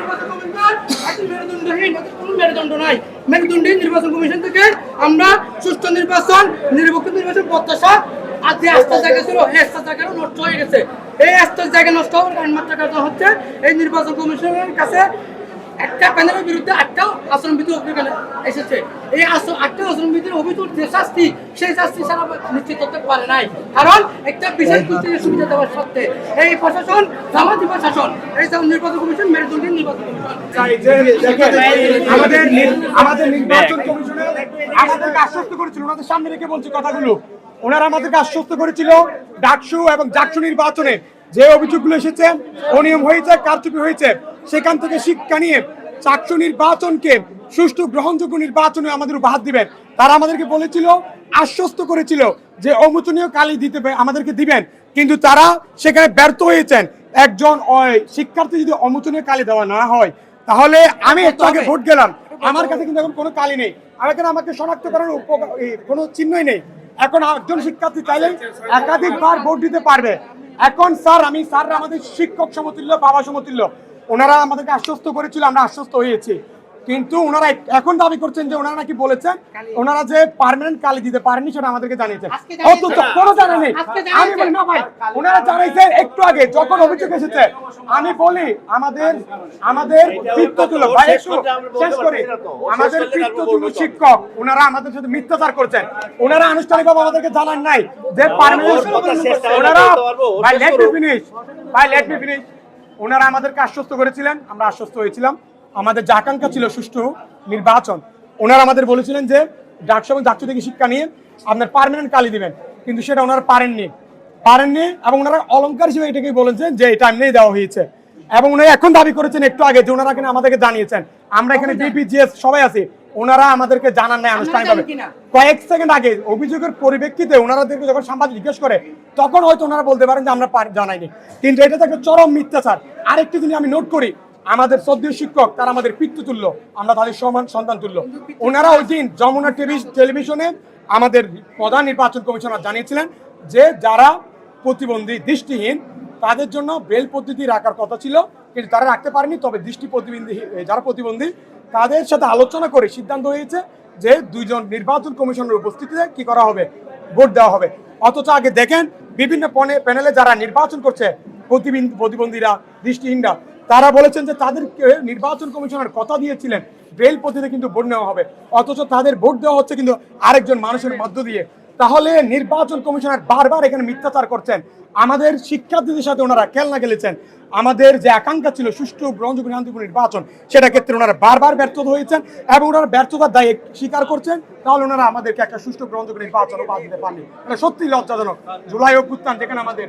নির্বাচন কমিশন একটি মেরুদণ্ডহীন, কোনো মেরুদণ্ড নাই। মেরুদণ্ডহীন নির্বাচন কমিশন থেকে আমরা সুষ্ঠু নির্বাচন, নিরপেক্ষ নির্বাচন প্রত্যাশা আর যে আস্থার জায়গা ছিল এই আস্থার জায়গাটা নষ্ট হয়ে গেছে। এই আস্থার জায়গা নষ্ট হওয়ার একমাত্র কারণ হচ্ছে এই নির্বাচন কমিশনের কাছে একটা প্যানেলের বিরুদ্ধে 8টা আচরণবিধির অভিযোগ এসেছে। এই 8টা আচরণবিধির অভিযোগ যে শাস্তি, সেই শাস্তি সারা নিশ্চিত করতে পারে নাই, কারণ একটা বিশেষ গোষ্ঠীর সুবিধা দেওয়ার সত্ত্বে এই প্রশাসন জামাতি প্রশাসন, এই নির্বাচন কমিশন মেরুদণ্ডহীন নির্বাচন কমিশন। আমাদের নির্বাচন কমিশনে আমাদেরকে আশ্বস্ত করেছিল, ওনাদের সামনে রেখে বলছি কথাগুলো, ওনারা আমাদেরকে আশ্বস্ত করেছিল ডাকসু এবং জাকসু নির্বাচনে যে অভিযোগগুলো এসেছে, অনিয়ম হয়েছে, কারচুপি হয়েছে, সেখান থেকে শিক্ষা নিয়ে চাকসু নির্বাচনকে সুষ্ঠু গ্রহণযোগ্য নির্বাচনে আমাদের উপহার দিবেন। তারা আমাদেরকে বলেছিল, আশ্বস্ত করেছিল যে অমোচনীয় কালি দিতে আমাদেরকে দিবেন, কিন্তু তারা সেখানে ব্যর্থ হয়েছেন। একজন শিক্ষার্থী যদি অমোচনীয় কালি দেওয়া না হয়, তাহলে আমি একটু আগে ভোট গেলাম, আমার কাছে কিন্তু এখন কোনো কালি নেই, আমাকে শনাক্ত করার কোনো চিহ্নই নেই। এখন একজন শিক্ষার্থী চাইলে একাধিকবার ভোট দিতে পারবে। এখন স্যার আমাদের শিক্ষক সমতুল্য, বাবা সমতুল্য, ওনারা আমাদেরকে আশ্বস্ত করেছিল, আমরা আশ্বস্ত হয়েছি, কিন্তু ওনারা এখন দাবি করছেন যে ওনারা নাকি বলেছেন ওনারা যে পার্মানেন্ট কালি দিতে পারেননি, সেটা আমাদেরকে জানিয়েছেন। অথচ কোনো জানা নেই। আমি বলি না ভাই, ওনারা জানাইছে একটু আগে যখন অভিযোগ এসেছে। আমি বলি আমাদের পিতৃতুল্য ভাই, একটু শেষ করি, আমাদের পিতৃতুল্য শিক্ষক, ওনারা আমাদের সাথে মিথ্যাচার করছেন। ওনারা আনুষ্ঠানিকভাবে আমাদেরকে জানান নাই যে পার্মানেন্ট, ওনারা ভাই লেট মি ফিনিশ, ওনারা আমাদেরকে আশ্বস্ত করেছিলেন, আমরা আশ্বস্ত হয়েছিলাম। আমাদের যে আকাঙ্ক্ষা ছিল সুষ্ঠু নির্বাচন, ওনারা আমাদের বলেছিলেন যে ডাকসু এবং জাকসু থেকে শিক্ষা নিয়ে আপনার পার্মানেন্ট কালি দিবেন, কিন্তু সেটা ওনারা পারেননি এবং ওনারা অলংকার হিসেবে এটাকেই বলেছেন যে এটা এমনি দেওয়া হয়েছে। এবং ওনারা এখন দাবি করেছেন একটু আগে যে ওনারা কিনা আমাদেরকে জানিয়েছেন, আমরা এখানে বিপিজিএস সবাই আছি, ওনারা আমাদেরকে জানান নাই আনুষ্ঠানিকভাবে। কয়েক সেকেন্ড আগে অভিযোগের পরিপ্রেক্ষিতে ওনারাদেরকে যখন সাংবাদিক জিজ্ঞেস করে, তখন হয়তো ওনারা বলতে পারেন যে আমরা জানাইনি, কিন্তু এটা তো একটা চরম মিথ্যাচার। আরেকটি জিনিস আমি নোট করি, আমাদের শ্রদ্ধেয় শিক্ষক, তারা আমাদের পিতৃতুল্য, আমরা তাদের সমান সন্তান তুল্য। ওনারা ওই দিন যমুনা টেলিভিশনে আমাদের প্রধান নির্বাচন কমিশনার জানিয়েছিলেন যে যারা প্রতিবন্ধী, দৃষ্টিহীন, তাদের জন্য ব্রেল পদ্ধতি রাখার কথা ছিল, কিন্তু তারা রাখতে পারেনি। তবে দৃষ্টি প্রতিবন্ধী যারা প্রতিবন্ধী, তাদের সাথে আলোচনা করে সিদ্ধান্ত হয়েছে যে 2 জন নির্বাচন কমিশনের উপস্থিতিতে কি করা হবে, ভোট দেওয়া হবে। অথচ আগে দেখেন বিভিন্ন প্যানেলে যারা নির্বাচন করছে, প্রতিবন্ধীরা, দৃষ্টিহীনরা, তারা বলেছেন যে তাদেরকে নির্বাচন কমিশনার কথা দিয়েছিলেন ব্রেল পদ্ধতিতে কিন্তু ভোট নেওয়া হবে, অথচ তাদের ভোট দেওয়া হচ্ছে কিন্তু আরেকজন মানুষের মধ্য দিয়ে। তাহলে নির্বাচন কমিশনার বারবার এখানে মিথ্যাচার করছেন। আমাদের শিক্ষার্থীদের সাথে ওনারা খেলনা খেলেছেন। আমাদের যে আকাঙ্ক্ষা ছিল সুষ্ঠু গ্রহণযোগ্য শান্তিপূর্ণ নির্বাচন, সেটা ক্ষেত্রে ওনারা বারবার ব্যর্থ হয়েছেন এবং ওনারা ব্যর্থতার দায় স্বীকার করছেন। তাহলে ওনারা আমাদেরকে একটা সুষ্ঠু গ্রহণযোগ্য নির্বাচন উপহার দিতে পারেনি। এটা সত্যি লজ্জাজনক। জুলাই অভ্যুত্থান যেখানে আমাদের